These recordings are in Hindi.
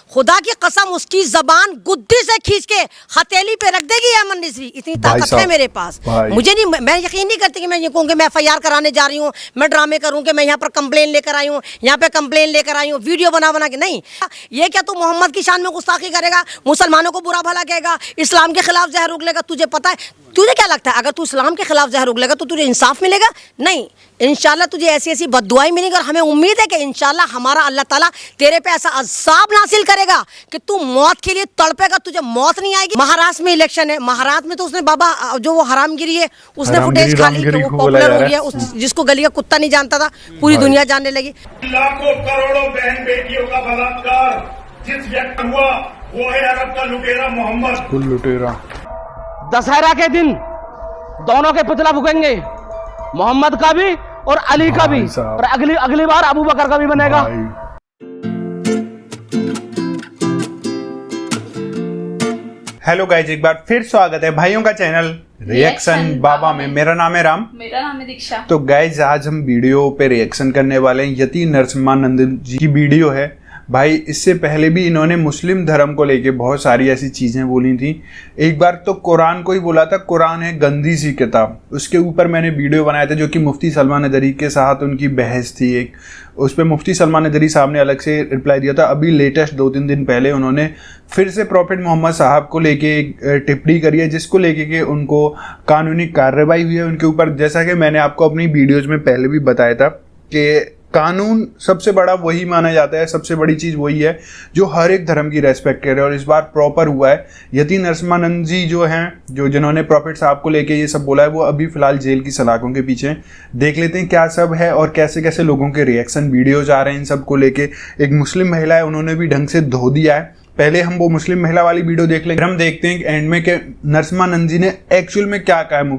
खुदा की कसम उसकी जबान गुद्दी से खींच के हथेली पे रख देगी अमन रिजवी, इतनी ताकत है मेरे पास। मुझे नहीं, मैं यकीन नहीं करती कि मैं ये कहूँ कि मैं एफआईआर कराने जा रही हूँ, मैं ड्रामे करूँ कि मैं यहाँ पर कंप्लेन लेकर आई हूँ, यहाँ पे कंप्लेन लेकर आई हूँ, वीडियो बना बना के। नहीं, ये क्या तू मोहम्मद की शान में गुस्ताखी करेगा, मुसलमानों को बुरा भला कहेगा, इस्लाम के खिलाफ जहर उगलेगा? तुझे पता है, तुझे क्या लगता है अगर तू इस्लाम के खिलाफ जहर उगलेगा तो तुझे इंसाफ मिलेगा? नहीं, इंशाल्लाह तुझे ऐसी ऐसी बद्दुआएं मिलेंगी और हमें उम्मीद है कि इंशाल्लाह हमारा अल्लाह ताला तेरे पे ऐसा अज़ाब नासिल करेगा कि तू मौत के लिए तड़पेगा, तुझे मौत नहीं आएगी। महाराष्ट्र में इलेक्शन है, महाराष्ट्र में तो उसने बाबा जो वो हरामगिरी है उसने फुटेज खा ली, तो वो पॉपुलर हो गया, जिसको गली का कुत्ता नहीं जानता था पूरी दुनिया जानने लगी। लाखों करोड़ों बहन बेटियों का बलात्कार जिस व्यक्ति हुआ वो है अरब का लुटेरा मोहम्मद। लुटेरा दशहरा के दिन दोनों के पुतला फूकेंगे, मोहम्मद का भी और अली का भी, और अगली बार अबू बकर का भी बनेगा। हेलो गाइज, एक बार फिर स्वागत है भाइयों का चैनल रिएक्शन बाबा में। मेरा नाम है राम। मेरा नाम है दीक्षा। तो गाइज आज हम वीडियो पे रिएक्शन करने वाले हैं। यति नरसिम्हानंद जी की वीडियो है। भाई इससे पहले भी इन्होंने मुस्लिम धर्म को लेके बहुत सारी ऐसी चीज़ें बोली थी। एक बार तो कुरान को ही बोला था, कुरान है गंदी सी किताब। उसके ऊपर मैंने वीडियो बनाया था जो कि मुफ्ती सलमान नदवी के साथ उनकी बहस थी एक, उस पर मुफ्ती सलमान नदवी साहब ने अलग से रिप्लाई दिया था। अभी लेटेस्ट 2-3 दिन पहले उन्होंने फिर से प्रॉफिट मोहम्मद साहब को लेके एक टिप्पणी करी है जिसको लेके कि उनको कानूनी कार्रवाई हुई है उनके ऊपर। जैसा कि मैंने आपको अपनी वीडियोज़ में पहले भी बताया था कि कानून सबसे बड़ा वही माना जाता है, सबसे बड़ी चीज़ वही है जो हर एक धर्म की रेस्पेक्ट करे, और इस बार प्रॉपर हुआ है। यति नरसिम्हानंद जी जो हैं, जो जिन्होंने प्रॉफिट साहब को लेके ये सब बोला है, वो अभी फिलहाल जेल की सलाखों के पीछे। देख लेते हैं क्या सब है और कैसे कैसे लोगों के रिएक्शन वीडियोज आ रहे हैं इन सब को लेके। एक मुस्लिम महिला है, उन्होंने भी ढंग से धो दिया है। पहले हम वो मुस्लिम महिला वाली वीडियो देख लेंगे, हम देखते हैं एंड में कि नरसिम्हानंद जी ने एक्चुअल में क्या कहा है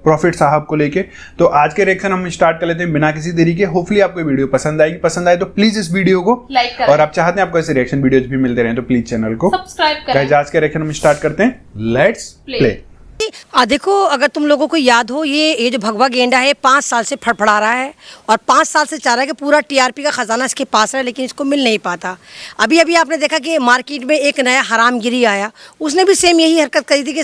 प्रॉफिट साहब को लेके। तो आज के रिएक्शन हम स्टार्ट कर लेते हैं बिना किसी देरी के। होपफुली आपको वीडियो पसंद आएगी, पसंद आए तो प्लीज इस वीडियो को लाइक करें, और आप चाहते हैं आपको ऐसे रिएक्शन वीडियोज भी मिलते रहे तो प्लीज चैनल को सब्सक्राइब करें। आज के रिएक्शन हम स्टार्ट करते हैं, लेट्स प्ले। देखो, अगर तुम लोगों को याद हो, ये जो भगवा गेंडा है 5 साल से फड़फड़ा रहा है और 5 साल से चाह रहा है कि पूरा टीआरपी का खजाना इसके पास है, लेकिन इसको मिल नहीं पाता। अभी अभी आपने देखा कि मार्केट में एक नया हरामगिरी आया, उसने भी सेम यही हरकत करी थी कि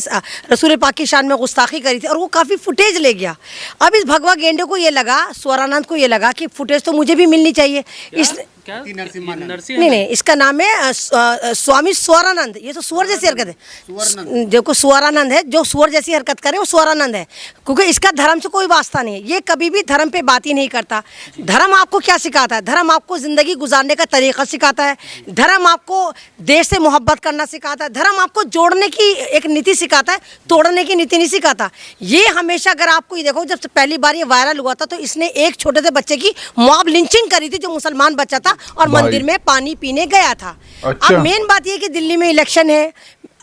रसूल पाक की शान में गुस्ताखी करी थी और वो काफ़ी फुटेज ले गया। अब इस भगवा गेंडे को ये लगा, स्वरानंद को ये लगा कि फुटेज तो मुझे भी मिलनी चाहिए। इस नहीं, इसका नाम है स्वामी स्वरानंद। ये तो स्वर जैसी हरकत है, देखो स्वरानंद है, जो स्वर जैसी हरकत करे वो स्वरानंद है, क्योंकि इसका धर्म से कोई वास्ता नहीं है। ये कभी भी धर्म पे बात ही नहीं करता। धर्म आपको क्या सिखाता है? धर्म आपको ज़िंदगी गुजारने का तरीक़ा सिखाता है, धर्म आपको देश से मोहब्बत करना सिखाता है, धर्म आपको जोड़ने की एक नीति सिखाता है, तोड़ने की नीति नहीं सिखाता। ये हमेशा, अगर आपको ये देखो, जब पहली बार ये वायरल हुआ था तो इसने एक छोटे से बच्चे की मॉब लिंचिंग करी थी जो मुसलमान बच्चा था और मंदिर में पानी पीने गया था। अच्छा। अब मेन बात ये कि दिल्ली में इलेक्शन है,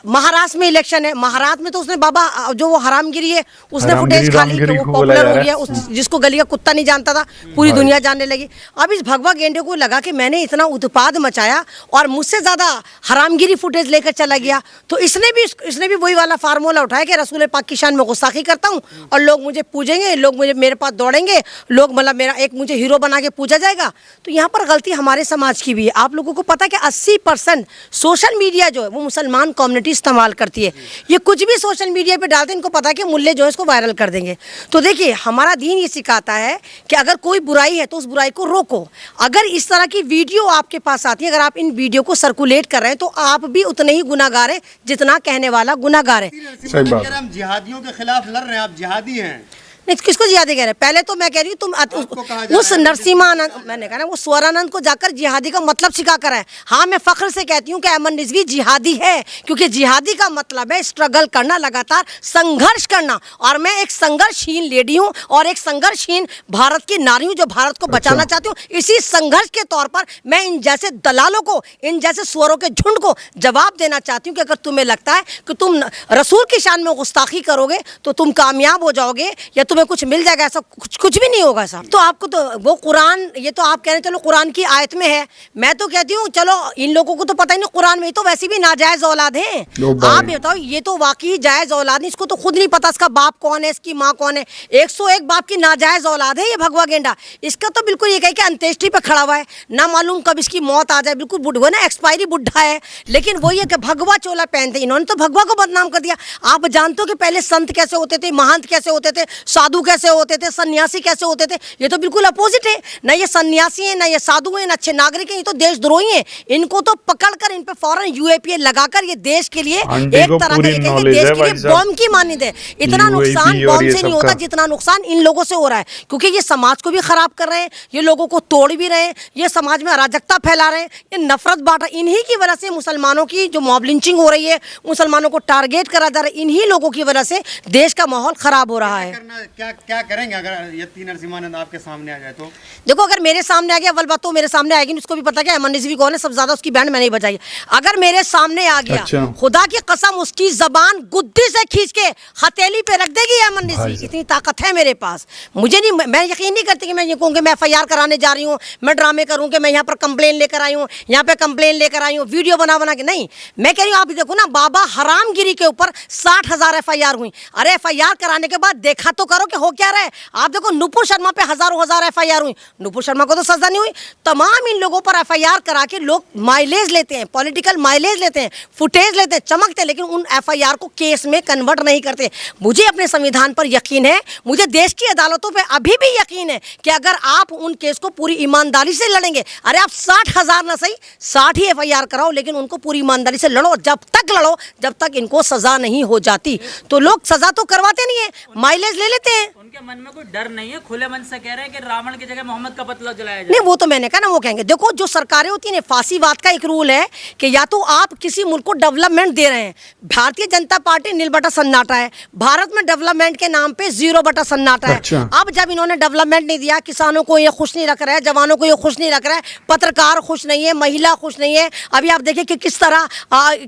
महाराष्ट्र में इलेक्शन है, महाराष्ट्र में तो उसने बाबा जो वो हरामगिरी है उसने फुटेज खा ली, तो वो पॉपुलर हो गया, जिसको गली का कुत्ता नहीं जानता था पूरी दुनिया जानने लगी। अब इस भगवा गेंडे को लगा कि मैंने इतना उत्पाद मचाया और मुझसे ज़्यादा हरामगिरी फुटेज लेकर चला गया, तो इसने भी वही वाला फार्मूला उठाया कि रसूल पाक की शान में गुस्ताखी करता हूँ और लोग मुझे पूजेंगे, लोग मेरे पास दौड़ेंगे, लोग मतलब मेरा एक मुझे हीरो बना के पूजा जाएगा। तो यहाँ पर गलती हमारे समाज की भी है। आप लोगों को पता है कि 80% सोशल मीडिया जो है वो मुसलमान कम्युनिटी इस्तेमाल करती है। ये कुछ भी सोशल मीडिया पे डालते हैं, इनको पता है कि मुल्ले जो है इसको वायरल कर देंगे। तो देखिए, हमारा दीन ये सिखाता है कि अगर कोई बुराई है तो उस बुराई को रोको। अगर इस तरह की वीडियो आपके पास आती है, अगर आप इन वीडियो को सर्कुलेट कर रहे हैं तो आप भी उतने ही गुनाहगार हैं जितना कहने वाला गुनाहगार है। सही बात। हम जिहादियों के खिलाफ लड़ रहे हैं, आप जिहादी हैं। नहीं, किसको जिहादी कह रहे हैं? पहले तो मैं कह रही हूँ तुम उस नरसिम्हानंद, मैंने कहा ना, वो स्वरानंद को जाकर जिहादी का मतलब सिखा कर है। हाँ, मैं फख्र से कहती हूँ कि अमन रिजवी जिहादी है, क्योंकि जिहादी का मतलब है स्ट्रगल करना, लगातार संघर्ष करना। और मैं एक संघर्षहीन लेडी हूँ और एक संघर्षहीन भारत की नारी हूँ जो भारत को बचाना चाहती हूँ। इसी संघर्ष के तौर पर मैं इन जैसे दलालों को, इन जैसे स्वरों के झुंड को जवाब देना चाहती हूँ कि अगर तुम्हें लगता है कि तुम रसूल की शान में गुस्ताखी करोगे तो तुम कामयाब हो जाओगे या तुम्हें कुछ मिल जाएगा, ऐसा कुछ भी नहीं होगा साहब। तो आपको तो वो कुरान, ये तो आप कह रहे हैं चलो कुरान की आयत में है, मैं तो कहती हूँ चलो इन लोगों को तो पता ही नहीं कुरान में, तो वैसे भी नाजायज औलाद है। आप बताओ ये तो वाकई जायज औलाद नहीं, इसको तो खुद नहीं पता इसका बाप कौन है, इसकी माँ कौन है। 101 बाप की नाजायज औलाद है ये भगवा गेंडा। इसका तो बिल्कुल ये कहे कि अंत्येष्टि पे खड़ा हुआ है, ना मालूम कब इसकी मौत आ जाए, बिल्कुल बुढ़वा ना एक्सपायरी बुढ़ा है। लेकिन वो ये कि भगवा चोला पहनते, इन्होंने तो भगवा को बदनाम कर दिया। आप जानते हो कि पहले संत कैसे होते थे, महंत कैसे होते थे, साधु कैसे होते थे, सन्यासी कैसे होते थे? ये तो बिल्कुल अपोजिट है। ना ये सन्यासी है, ना ये साधु है, ना अच्छे नागरिक है, ये तो देशद्रोही है। इनको तो पकड़कर इन पे फौरन यूएपीए लगाकर ये देश के लिए एक तरह का देश के लिए बॉम्ब की मान्यता है। इतना नुकसान बॉम्ब से नहीं होता जितना नुकसान इन लोगों से हो रहा है, क्योंकि ये समाज को भी खराब कर रहे हैं, ये लोगों को तोड़ भी रहे हैं, ये समाज में अराजकता फैला रहे हैं, ये नफरत बांट, इन्हीं की वजह से मुसलमानों की जो मॉब लिंचिंग हो रही है, मुसलमानों को टारगेट करा जा रहा है, इन्हीं लोगों की वजह से देश का माहौल खराब हो रहा है। क्या करेंगे अगर यति नरसिम्हानंद आपके सामने आ जाए तो? देखो अगर मेरे सामने आ गया, वल बात तो मेरे सामने आएगी, उसको भी पता क्या अमन रिजवी कौन है, सबसे ज्यादा उसकी बैंड मैंने ही बजाई। अगर मेरे सामने आ गया, खुदा की कसम उसकी जबान गुद्दी से खींच के हथेली पे रख देगी अमन रिजवी, इतनी ताकत है मेरे पास। मुझे नहीं, मैं यकीन नहीं करती कि मैं ये कहूँ कि मैं FIR कराने जा रही हूँ, मैं ड्रामे करूँ कि मैं यहाँ पर कंप्लेन लेकर आई हूँ, यहाँ पे कंप्लेन लेकर आई हूँ, वीडियो बना बना के। नहीं, मैं कह रही हूँ आप देखो ना, बाबा हरामगिरी के ऊपर 60,000 FIR हुई। अरे FIR कराने के बाद देखा तो करो कि हो क्या रहा है। आप देखो नुपुर शर्मा पे हजारों FIR हुई, नुपुर शर्मा को तो सजा नहीं हुई। तमाम इन लोगों पर FIR करा के लोग माइलेज लेते हैं, पॉलिटिकल माइलेज लेते हैं, फुटेज लेते हैं, चमकते हैं, लेकिन उन FIR को केस में कन्वर्ट नहीं करते। मुझे अपने संविधान पर यकीन है, मुझे देश की अदालतों पे अभी भी यकीन है कि अगर आप उन केस को पूरी ईमानदारी से लड़ेंगे, अरे आप 60,000 ना सही 60 ही FIR कराओ, लेकिन उनको पूरी ईमानदारी से लड़ो, जब तक लड़ो जब तक इनको सजा नहीं हो जाती। तो लोग सजा तो करवाते नहीं है, माइलेज ले लेते हैं। उनके मन में कोई डर नहीं है, खुले मन से कह रहे हैं कि रावण की जगह मोहम्मद का पुतला जलाया जाए। नहीं, वो तो मैंने कहा ना, वो कहेंगे देखो जो सरकारें होती हैं, फांसीवाद का एक रूल है कि या तो आप किसी मुल्क को डेवलपमेंट दे रहे हैं, भारतीय जनता पार्टी नील बटा सन्नाटा है, भारत में डेवलपमेंट के नाम पे 0 बटा सन्नाटा है। अच्छा। अब जब इन्होंने डेवलपमेंट नहीं दिया, किसानों को ये खुश नहीं रख रहा है, जवानों को ये खुश नहीं रख रहा है, पत्रकार खुश नहीं है, महिला खुश नहीं है। अभी आप देखिए कि किस तरह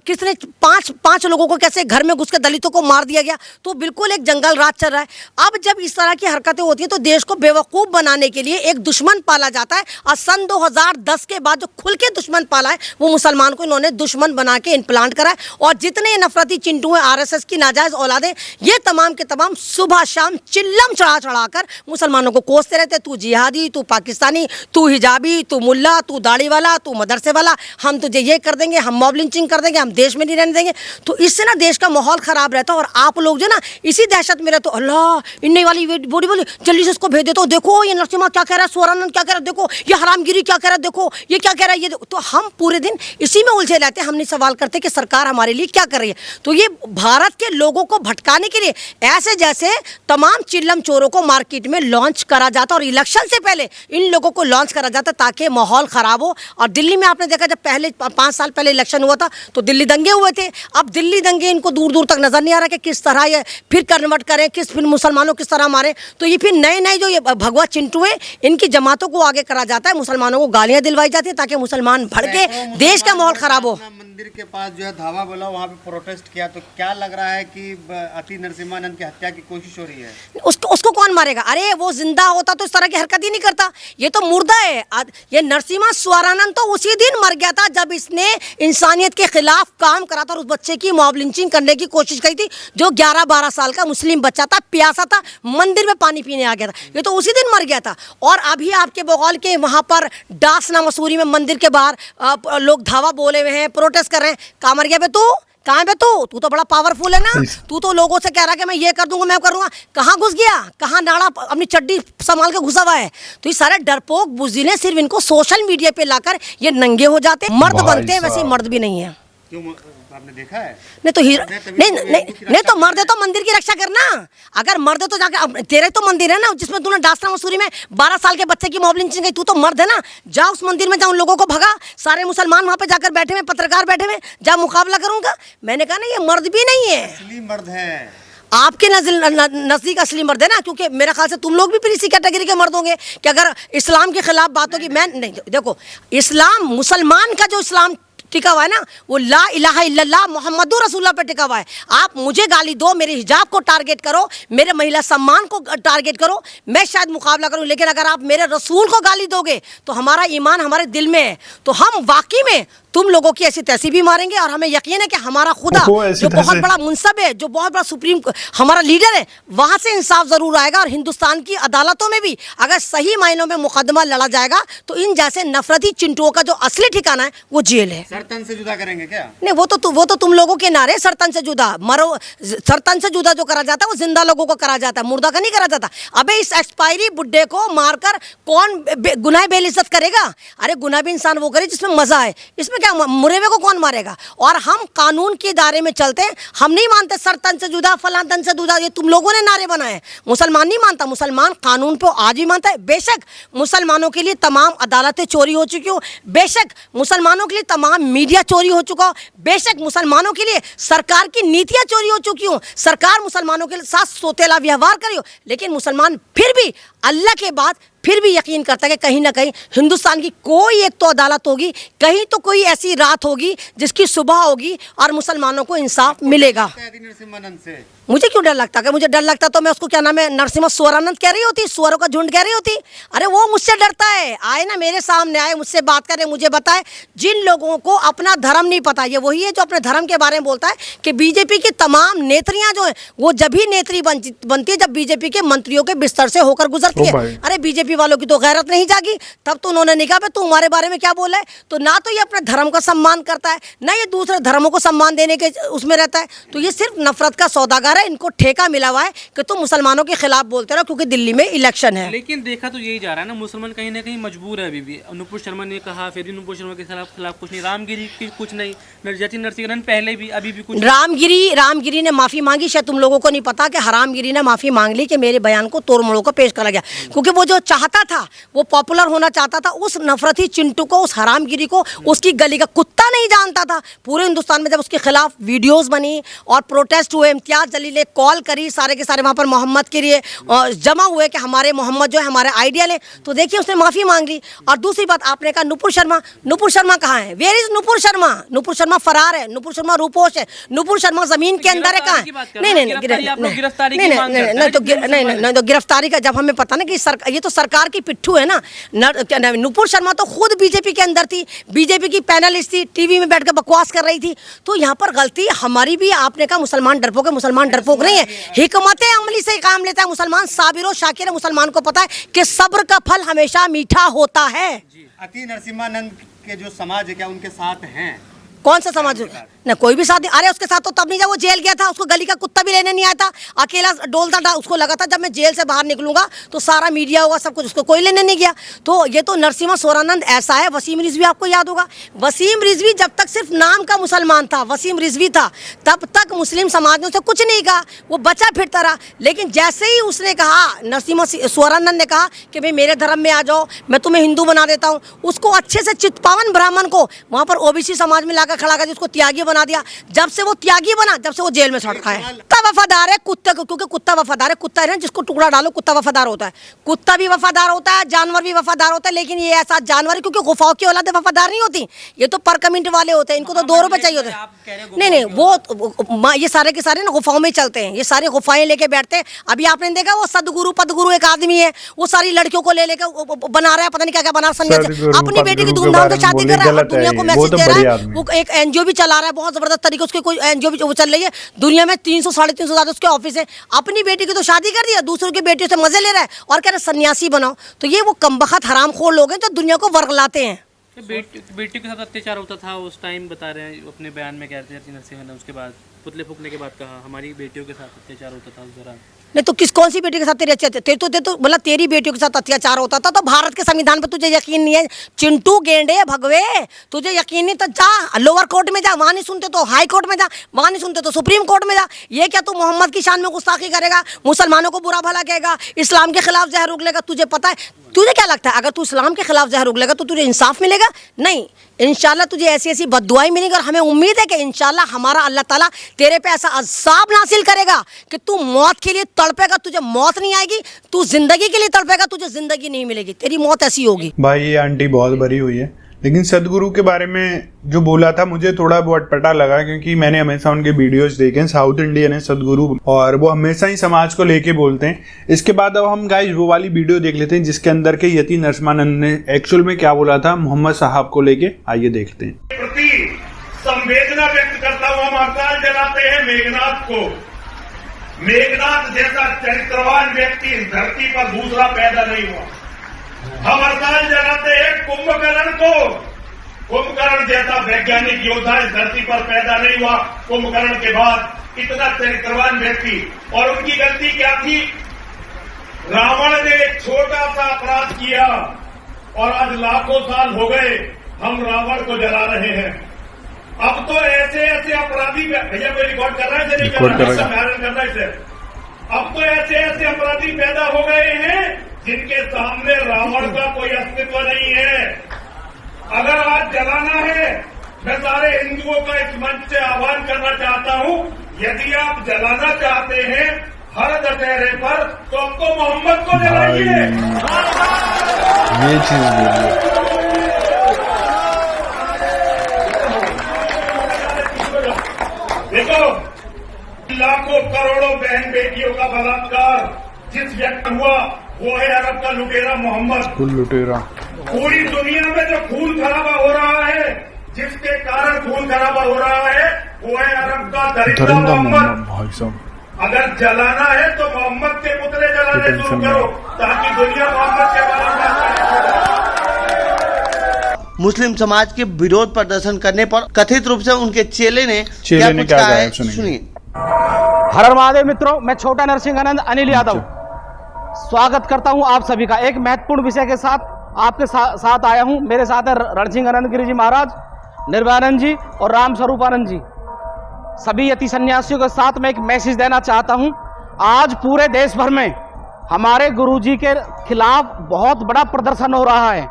किसने पांच लोगों को कैसे घर में घुस के दलितों को मार दिया गया, तो बिल्कुल एक जंगल राज चल रहा है। अब जब इस तरह की हरकतें होती हैं तो देश को बेवकूफ बनाने के लिए एक दुश्मन पाला जाता है, और सन 2010 के बाद जो खुल के दुश्मन पाला है वो मुसलमान को इन्होंने दुश्मन बना के इम्प्लांट करा है। और जितने नफरती चिंटू हैं, RSS की नाजायज औलादें, ये तमाम के तमाम सुबह शाम चिल्लम चढ़ा कर मुसलमानों को कोसते रहते, तू जिहादी, तू पाकिस्तानी, तू हिजाबी, तू मुल्ला, तू दाढ़ी वाला, तू मदरसे वाला, हम तुझे ये कर देंगे, हम मॉब लिंचिंग कर देंगे, हम देश में नहीं रहने देंगे। तो इससे ना देश का माहौल खराब रहता है। और आप लोग जो ना इसी दहशत में रहते हो, अल्लाह इन्ने वाली बॉडी बोली जल्दी से इसको भेज देता हूँ, देखो ये नरसिम्हा क्या कह रहा है, स्वरानंद क्या कह रहा है, देखो ये हरामगिरी क्या कह रहा है, देखो ये क्या कह रहा है, ये तो हम पूरे दिन इसी में उलझे रहते हैं। हम नहीं सवाल करते कि सरकार हमारे लिए क्या कर रही है। तो ये भारत के लोगों को भटकाने के लिए ऐसे जैसे तमाम चिल्लम चोरों को मार्केट में लॉन्च करा जाता, और इलेक्शन से पहले इन लोगों को लॉन्च करा जाता ताकि माहौल खराब हो। और दिल्ली में आपने देखा जब पहले 5 साल पहले इलेक्शन हुआ था तो दिल्ली दंगे हुए थे। अब दिल्ली दंगे इनको दूर दूर तक नजर नहीं आ रहा कि किस तरह ये फिर कन्वर्ट करें, फिर मुसलमानों किस तरह मारें। तो ये फिर नए जो ये भगवा चिंटू है, इनकी जमातों को आगे करा जाता है, मुसलमानों को गालियां दिलवाई जाती है ताकि मुसलमान भड़के, देश का माहौल खराब हो। मंदिर के पास जो है धावा बोला, वहाँ पे प्रोटेस्ट किया, तो क्या लग रहा है कि अति नरसिम्हानंद की हत्या की कोशिश हो रही है? उसको कौन मारेगा? अरे वो जिंदा होता तो इस तरह की हरकत ही नहीं करता, ये तो मुर्दा है। ये नरसिम्हा स्वरानंद तो उसी दिन मर गया था जब इसने इंसानियत के खिलाफ काम करा था और उस बच्चे की मॉब लिंचिंग करने की कोशिश की थी, जो 11-12 साल का मुस्लिम बच्चा था, प्यासा था, मंदिर में पानी पीने आ गया था, ये तो उसी दिन मर गया था। और अभी आपके बगौल के वहाँ पर डासना मसूरी में मंदिर के बाहर लोग धावा बोले हुए हैं, प्रोटेस्ट कर रहे हैं। कहाँ मर गया बे तू? कहाँ पे तू तो बड़ा पावरफुल है ना, तू तो लोगों से कह रहा है कि मैं ये कर दूंगा, मैं करूंगा। कहाँ घुस गया? कहाँ नाड़ा अपनी चड्डी संभाल के घुसा हुआ है? तो ये सारे डरपोक बुज़दिल सिर्फ इनको सोशल मीडिया पे लाकर ये नंगे हो जाते हैं, मर्द बनते हैं, वैसे मर्द भी नहीं है। क्यों आपने देखा है? नहीं तो नहीं तो मर्द है तो मंदिर की रक्षा करना। अगर मर्द है तो जाके, तेरे तो मंदिर है ना जिसमें तूने डासना मसूरी में 12 साल के बच्चे की मॉब लिंचिंग की, तू तो मर्द है ना, जा उस मंदिर में, जा उन लोगों को भगा, सारे मुसलमान वहां पे जाकर बैठे हुए, पत्रकार बैठे हुए, जा मुकाबला करूंगा। मैंने कहा ना ये मर्द भी नहीं है, असली मर्द है। आपके नजदीक असली मर्द है ना, क्योंकि मेरे ख्याल से तुम लोग भी फिर इसी कैटेगरी के मर्द होंगे कि अगर इस्लाम के खिलाफ बात होगी। मैं नहीं, देखो इस्लाम, मुसलमान का जो इस्लाम टिका हुआ है ना, वो ला इलाहा इल्लल्लाह मोहम्मदुर रसूलुल्लाह पे टिका हुआ है। आप मुझे गाली दो, मेरे हिजाब को टारगेट करो, मेरे महिला सम्मान को टारगेट करो, मैं शायद मुकाबला करूं, लेकिन अगर आप मेरे रसूल को गाली दोगे तो हमारा ईमान हमारे दिल में है, तो हम वाकई में तुम लोगों की ऐसी तैसी भी मारेंगे। और हमें यकीन है कि हमारा खुदा जो बहुत बड़ा मुनसब है, जो बहुत बड़ा सुप्रीम हमारा लीडर है, वहां से इंसाफ जरूर आएगा। और हिंदुस्तान की अदालतों में भी अगर सही मायनों में मुकदमा लड़ा जाएगा तो इन जैसे नफरती चिंटुओं का जो असली ठिकाना है वो जेल है। सरतन से जुदा करेंगे क्या? नहीं, वो तो तुम लोगों के नारे, सरतन से जुदा मरो, सरतन से जुदा जो करा जाता है वो जिंदा लोगों को करा जाता है, मुर्दा का नहीं करा जाता। अबे इस एक्सपायरी बुड्ढे को मारकर कौन गुनाह बेइज्जत करेगा? अरे गुनाह भी इंसान वो करे जिसमें मजा है, इसमें क्या मुरे हुए को कौन मारेगा? और हम कानून के दायरे में चलते हैं, हम नहीं मानते सरतन से जुदा, फलां तन से जुदा, ये तुम लोगों ने नारे बनाए। मुसलमान नहीं मानता, मुसलमान कानून पे आज भी मानता है। बेशक मुसलमानों के लिए तमाम अदालतें चोरी हो चुकी हो, बेशक मुसलमानों के लिए तमाम मीडिया चोरी हो चुका हो, बेशक मुसलमानों के लिए सरकार की नीतियां चोरी हो चुकी हो, सरकार मुसलमानों के साथ सोतेला व्यवहार करी हो, लेकिन मुसलमान फिर भी अल्लाह के बाद फिर भी यकीन करता है कि कहीं ना कहीं हिंदुस्तान की कोई एक तो अदालत होगी, कहीं तो कोई ऐसी रात होगी जिसकी सुबह होगी और मुसलमानों को इंसाफ मिलेगा। नरसिम्हानंद से मुझे क्यों डर लगता? अगर मुझे डर लगता तो मैं उसको क्या नाम है, नरसिम्हा स्वरानंद कह रही होती, स्वरों का झुंड कह रही होती। अरे वो मुझसे डरता है, आए ना मेरे सामने आए, मुझसे बात करे, मुझे बताए। जिन लोगों को अपना धर्म नहीं पता, ये वही है जो अपने धर्म के बारे में बोलता है कि बीजेपी की तमाम नेत्रियां जो है वो जब ही नेत्री बनती है जब बीजेपी के मंत्रियों के बिस्तर से होकर गुजरती है। अरे बीजेपी वालों की तो गैरत नहीं जागी, तब तो उन्होंने नहीं कहा तू हमारे बारे में क्या बोला है। तो ना तो ये अपने धर्म का सम्मान करता है, ना ये दूसरे धर्मों को सम्मान देने के उसमें रहता है। तो ये सिर्फ नफरत का सौदागर है, इनको ठेका मिला हुआ है कि तुम मुसलमानों के खिलाफ बोलते रहो क्योंकि दिल्ली में इलेक्शन है। लेकिन देखा तो यही जा रहा है ना, मुसलमान कहीं ना कहीं मजबूर है अभी भी। नुपुर शर्मा ने कहा, फिर भी नुपुर शर्मा के खिलाफ कुछ नहीं, रामगिरी की कुछ नहीं, जतिन नरसिंहन पहले भी अभी भी कुछ। रामगिरी ने माफी मांगी, शायद तुम लोगों को नहीं पता कि हरामगिरी ने माफी मांग ली कि मेरे बयान को तोड़ मोड़ को पेश करा गया, क्योंकि वो जो चाहता था, वो पॉपुलर होना चाहता था, उस नफरती चिंटू को, उस हरामगिरी को उसकी गली का कुत्ता नहीं जानता था। पूरे हिंदुस्तान में जब उसके खिलाफ वीडियोस बनी और प्रोटेस्ट हुए, इम्तियाज जलील ने कॉल करी, सारे के सारे वहाँ पर मोहम्मद के लिए जमा हुए कि हमारे मोहम्मद जो है हमारे आइडियल है, तो देखिए उसने माफ़ी मांग ली। और दूसरी बात आपने कहा नुपुर शर्मा कहाँ है? Where is Nupur Sharma? नुपुर शर्मा फरार है, नुपुर शर्मा रूपोश है, नुपुर शर्मा जमीन के अंदर है। कहाँ है? नहीं, तो गिरफ्तारी का जब हमें पता ना कि ये तो सरकार की पिट्ठू है ना। नुपुर शर्मा तो खुद बीजेपी के अंदर थी, बीजेपी की पैनलिस्ट थी, टीवी में बैठ कर बकवास कर रही थी। तो यहाँ पर गलती हमारी भी। आपने कहा मुसलमान डरपोक है, मुसलमान डरपोक नहीं है, हिकमत अमली से काम लेता है मुसलमान, साबिर और शाकिर है। मुसलमान को पता है कि सब्र का फल हमेशा मीठा होता है। अति नरसिम्हानंद के जो समाज है क्या उनके साथ हैं? कौन सा समाज? ना कोई भी साथ नहीं। अरे उसके साथ तो तब नहीं जब वो जेल गया था, उसको गली का कुत्ता भी लेने नहीं आया था, अकेला डोलता था। उसको लगा था जब मैं जेल से बाहर निकलूंगा तो सारा मीडिया होगा, सब कुछ, उसको कोई लेने नहीं गया। तो ये तो नरसिम्हा स्वरानंद ऐसा है। वसीम रिजवी आपको याद होगा, वसीम रिजवी जब तक सिर्फ नाम का मुसलमान था, वसीम रिजवी था, तब तक मुस्लिम समाज ने उसे कुछ नहीं कहा, वो बचा फिरता रहा। लेकिन जैसे ही उसने कहा, नरसिम्हा स्वरानंद ने कहा कि भाई मेरे धर्म में आ जाओ, मैं तुम्हें हिंदू बना देता हूँ, उसको अच्छे से चितपावन ब्राह्मण को वहाँ पर ओबीसी समाज में लाकर खड़ा कर, उसको त्यागी बना दिया। जब से वो त्यागी बना, जब से वो जेल में सड़का है। कुत्ता वफादार है कुत्ते को, क्योंकि कुत्ता वफादार है। कुत्ता है ना, जिसको टुकड़ा डालो कुत्ता वफादार होता है। कुत्ता भी वफादार होता है, जानवर भी वफादार होता है, लेकिन ये ऐसा जानवर है क्योंकि गुफाओं की औलादें वफादार नहीं होती, ये तो पर कमेंट वाले होते हैं, इनको तो 2 रुपए चाहिए होते हैं। नहीं, वो ये सारे के सारे ना गुफाओं में चलते हैं, ये सारे गुफाएं लेके बैठते हैं। अभी आपने देखा वो सदगुरु पदगुरु एक आदमी है, वो सारी लड़कियों को ले लेकर बना रहा है, पता नहीं क्या क्या बना रहा है, अपनी बेटी की धूमधाम से शादी कर रहा है, दुनिया को मैसेज दे रहा है। वो एक एनजीओ भी चला रहा है, बहुत जबरदस्त तरीके, उसके कोई एनजीओ भी वो चल रही है दुनिया में, 300 साढ़े 300 ज्यादा उसके ऑफिस है। अपनी बेटी की तो शादी कर दिया, दूसरों की बेटियों से मजे ले रहा है और कह रहा है सन्यासी बनाओ। तो ये वो कमबख्त हरामखोर लोग हैं जो दुनिया को वर्गलाते हैं। बेटी के साथ अत्याचार होता था उस टाइम, बता रहे हैं अपने बयान में, कहते हैं नरसिम्हा ने उसके बाद पुतले फूकने के बाद कहा हमारी बेटियों के साथ अत्याचार होता था उस दौरान। नहीं तो कौन सी बेटी के साथ तेरी मतलब तेरी बेटियों के साथ अत्याचार होता था तो भारत के संविधान पे तुझे यकीन नहीं है? चिंटू गेंडे भगवे, तुझे यकीन नहीं तो जा लोअर कोर्ट में जा, वहाँ नहीं सुनते तो हाई कोर्ट में जा, वहाँ नहीं सुनते तो सुप्रीम कोर्ट में जा। ये क्या तू मोहम्मद की शान में गुस्ताखी करेगा, मुसलमानों को बुरा भला कहेगा, इस्लाम के खिलाफ जहर उगलेगा? तुझे पता है, तुझे क्या लगता है अगर तू इस्लाम के खिलाफ जहर उगलेगा तो तुझे इंसाफ मिलेगा? नहीं, इंशाल्लाह तुझे ऐसी ऐसी बद्दुआएं मिलेंगी। और हमें उम्मीद है कि इंशाल्लाह हमारा अल्लाह ताला तेरे पे ऐसा अज़ाब नासिल करेगा कि तू मौत के लिए तड़पेगा, तुझे मौत नहीं आएगी, तू जिंदगी के लिए तड़पेगा, तुझे जिंदगी नहीं मिलेगी, तेरी मौत ऐसी होगी। भाई ये आंटी बहुत बड़ी हुई है, लेकिन सदगुरु के बारे में जो बोला था मुझे थोड़ा बहुत अटपटा लगा, क्योंकि मैंने हमेशा उनके वीडियोस देखे हैं। साउथ इंडियन है सदगुरु और वो हमेशा ही समाज को लेके बोलते हैं। इसके बाद अब हम गाइस वो वाली वीडियो देख लेते हैं जिसके अंदर के यति नरसिम्हानंद ने एक्चुअल में क्या बोला था मोहम्मद साहब को लेके। आइए देखते हैं। प्रति संवेदना व्यक्त करता हुआ हम हड़ताल जलाते हैं मेघनाथ को। मेघनाथ जैसा चरित्रवान व्यक्ति इस धरती पर दूसरा पैदा नहीं हुआ। हम हड़ताल जलाते हैं कुंभकर्ण को। कुंभकर्ण जैसा वैज्ञानिक योद्धा इस धरती पर पैदा नहीं हुआ। कुंभकर्ण के बाद इतना चरित्रवान व्यक्ति, और उनकी गलती क्या थी? रावण ने एक छोटा सा अपराध किया और आज लाखों साल हो गए हम रावण को जला रहे हैं। अब तो ऐसे ऐसे अपराधी, भैया कोई रिकॉर्ड कर रहा है, नहीं कर रहा है, अब तो ऐसे ऐसे अपराधी पैदा हो गए हैं जिनके सामने रावण का कोई अस्तित्व नहीं है। अगर आज जलाना है, मैं सारे हिंदुओं का इस मंच से आह्वान करना चाहता हूं, यदि आप जलाना चाहते हैं हर दशहरे पर, तो आपको मोहम्मद को जलाइए। ये चीज देखो, लाखों करोड़ों बहन बेटियों का बलात्कार जिस व्यक्ति हुआ वो है अरब का लुटेरा मोहम्मद। लुटेरा पूरी दुनिया में जो खून खराबा हो रहा है, जिसके कारण खून खराबा हो रहा है, वो है अरब का दरिंदा मोहम्मद। भाई साहब, अगर जलाना है तो मोहम्मद के पुतले जलाने शुरू करो ताकि दुनिया मोहम्मद के बारे में। मुस्लिम समाज के विरोध प्रदर्शन करने पर कथित रूप से उनके चेले ने क्या कुछ कहा है, सुनिए। हर हर महादेव मित्रों, मैं छोटा नरसिंहानंद अनिल यादव स्वागत करता हूं आप सभी का एक महत्वपूर्ण विषय के साथ आपके साथ आया हूं। मेरे साथ है रणसिंहानंद गिरी जी महाराज, निर्भयानंद जी और राम स्वरूपानंद जी। सभी यति सन्यासियों के साथ मैं एक मैसेज देना चाहता हूं। आज पूरे देश भर में हमारे गुरुजी के खिलाफ बहुत बड़ा प्रदर्शन हो रहा है।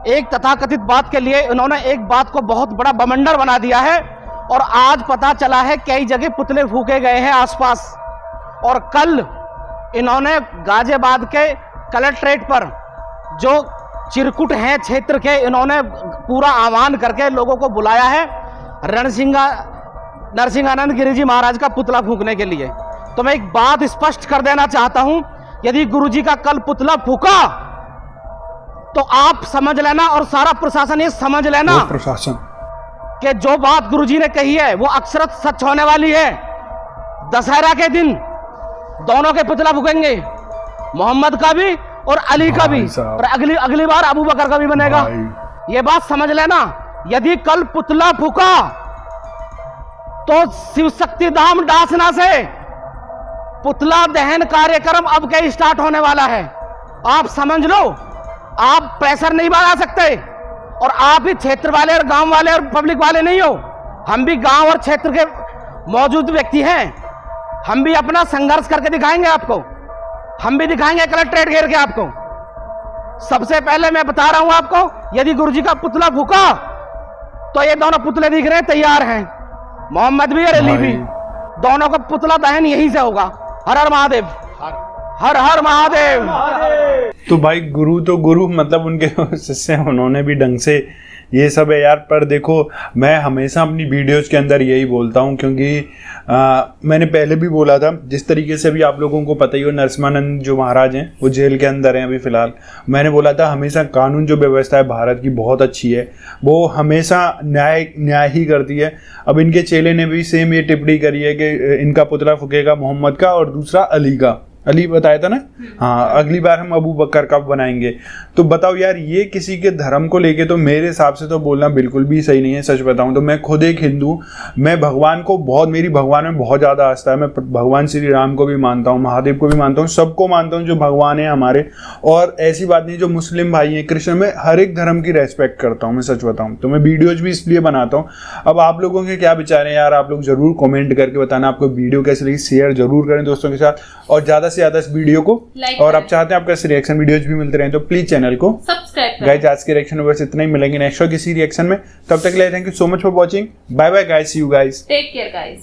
एक तथाकथित बात के लिए इन्होंने एक बात को बहुत बड़ा बमंडर बना दिया है और आज पता चला है कई जगह पुतले फूके गए हैं आसपास। और कल इन्होंने गाजियाबाद के कलेक्ट्रेट पर जो चिरकुट हैं क्षेत्र के, इन्होंने पूरा आह्वान करके लोगों को बुलाया है नरसिंहानंद गिरी जी महाराज का पुतला फूकने के लिए। तो मैं एक बात स्पष्ट कर देना चाहता हूं, यदि गुरुजी का कल पुतला फूका तो आप समझ लेना और सारा प्रशासन ये समझ लेना प्रशासन कि जो बात गुरुजी ने कही है वो अक्षरत सच होने वाली है। दशहरा के दिन दोनों के पुतला फूकेंगे, मोहम्मद का भी और अली का भी, और अगली बार अबू बकर का भी बनेगा। ये बात समझ लेना। यदि कल पुतला फूका तो शिव शक्ति धाम डासना से पुतला दहन कार्यक्रम अब के स्टार्ट होने वाला है। आप समझ लो, आप प्रेशर नहीं बढ़ा सकते और आप ही क्षेत्र वाले और गांव वाले और पब्लिक वाले नहीं हो। हम भी गांव और क्षेत्र के मौजूद व्यक्ति हैं। हम भी अपना संघर्ष करके दिखाएंगे आपको, हम भी दिखाएंगे कलेक्ट्रेट घेर के आपको। सबसे पहले मैं बता रहा हूं आपको, यदि गुरुजी का पुतला फूका तो ये दोनों पुतले दिख रहे हैं तैयार हैं, मोहम्मद भी और अली भी। दोनों का पुतला दहन यहीं से होगा। हर हर महादेव, हर हर महादेव। तो भाई गुरु तो गुरु, मतलब उनके शिष्य उन्होंने भी ढंग से ये सब है यार। पर देखो, मैं हमेशा अपनी वीडियोस के अंदर यही बोलता हूँ, क्योंकि मैंने पहले भी बोला था, जिस तरीके से भी आप लोगों को पता ही हो, नरसिम्हानंद जो महाराज हैं वो जेल के अंदर हैं अभी फ़िलहाल। मैंने बोला था हमेशा कानून जो व्यवस्था है भारत की बहुत अच्छी है, वो हमेशा न्याय ही करती है। अब इनके चेले ने भी सेम ये टिप्पणी करी है कि इनका पुतला फूकेगा मोहम्मद का और दूसरा अली का। अली बताया था ना, हाँ, अगली बार हम अबू बकर का बनाएंगे। तो बताओ यार, ये किसी के धर्म को लेके तो मेरे हिसाब से तो बोलना बिल्कुल भी सही नहीं है। सच बताऊं तो मैं खुद एक हिंदू, मैं भगवान को बहुत, मेरी भगवान में बहुत ज़्यादा आस्था है। मैं भगवान श्री राम को भी मानता हूँ, महादेव को भी मानता हूँ, सबको मानता हूँ जो भगवान है हमारे। और ऐसी बात नहीं, जो मुस्लिम भाई हैं, कृष्ण, में हर एक धर्म की रेस्पेक्ट करता हूँ। मैं सच बताऊँ तो मैं वीडियोज भी इसलिए बनाता हूँ। अब आप लोगों के क्या विचार हैं यार, आप लोग जरूर कमेंट करके बताना आपको वीडियो कैसी लगी। शेयर जरूर करें दोस्तों के साथ और ज़्यादा से ज़्यादा इस वीडियो को, और आप चाहते हैं आपका रिएक्शन वीडियोज भी मिलते रहे तो प्लीज चैनल को सब्सक्राइब करें। गाइस, आज के रिएक्शन में बस इतना ही, मिलेंगे नेक्स्ट किसी रिएक्शन में। तब तक के लिए thank you so much for watching. Bye bye guys, see you guys, take care guys.